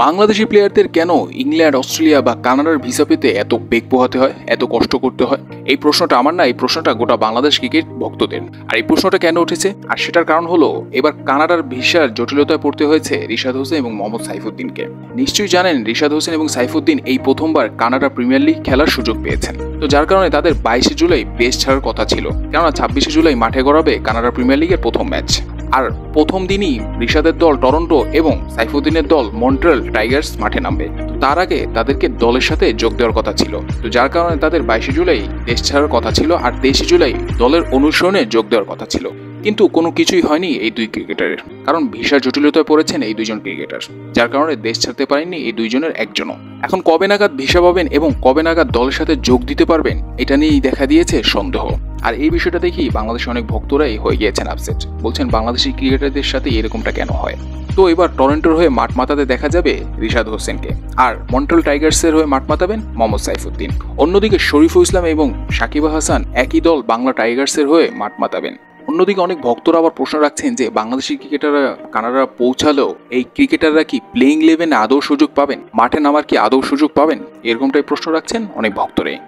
বাংলাদেশি প্লেয়ারদের কেন England, Australia বা কানাডার ভিসা পেতে এত বেগ পোহাতে হয়, এত কষ্ট করতে হয়? এই প্রশ্নটা আমার না, এই প্রশ্নটা গোটা বাংলাদেশ ক্রিকেট ভক্তদের। আর এই প্রশ্নটা কেন উঠেছে, আর সেটার কারণ হলো এবার কানাডার ভিসার জটিলতায় পড়তে হয়েছে রিশাদ হোসেন এবং মোহাম্মদ সাইফুদ্দিনকে। নিশ্চয়ই জানেন রিশাদ হোসেন এবং সাইফুদ্দিন এই প্রথমবার কানাডা প্রিমিয়ার লিগ খেলার সুযোগ পেয়েছেন। তো যার কারণে তাদের 22 জুলাই দেশ ছাড়ার কথা ছিল, কেননা 26 জুলাই মাঠে গড়াবে কানাডা প্রিমিয়ার লিগের প্রথম ম্যাচ। আর প্রথম দিনই রিশাদের দল টরন্টো এবং সাইফুদ্দিনের দল মন্ট্রিয়াল টাইগার্স মাঠে নামবে। তার আগে তাদেরকে দলের সাথে যোগ দেওয়ার কথা ছিল, তো যার কারণে তাদের 22 জুলাই দেশ ছাড়ার কথা ছিল আর 23 জুলাই দলের অনুসরণে যোগ দেওয়ার কথা ছিল। কিন্তু কোনো কিছুই হয়নি এই দুই ক্রিকেটারের, কারণ ভিসার জটিলতায় পড়েছেন এই দুইজন ক্রিকেটার, যার কারণে দেশ ছাড়তে পারেননি এই দুইজনের একজনও। এখন কবে নাগাদ ভিসা পাবেন এবং কবে নাগাদ দলের সাথে যোগ দিতে পারবেন, এটা নিয়েই দেখা দিয়েছে সন্দেহ। আর এই বিষয়টা দেখেই বাংলাদেশের অনেক ভক্তরাই হয়ে গিয়েছেন আপসেট, বলছেন বাংলাদেশি ক্রিকেটারদের সাথে এরকমটা কেন হয়। তো এবার টরন্টোর হয়ে মাঠ মাতাতে দেখা যাবে রিশাদ হোসেনকে, আর মন্ট্রিয়াল টাইগার্সের হয়ে মাঠ মাতাবেন মোহাম্মদ সাইফুদ্দিন। অন্যদিকে শরীফুল ইসলাম এবং সাকিব আল হাসান একই দল বাংলা টাইগার্সের হয়ে মাঠ মাতাবেন। অন্যদিকে অনেক ভক্তরা আবার প্রশ্ন রাখছেন যে বাংলাদেশি ক্রিকেটাররা কানাডা পৌঁছালেও এই ক্রিকেটাররা কি প্লেইং ইলেভেনে আদৌ সুযোগ পাবেন, মাঠে নামার কি আদৌ সুযোগ পাবেন, এরকমটাই প্রশ্ন রাখছেন অনেক ভক্তরাই।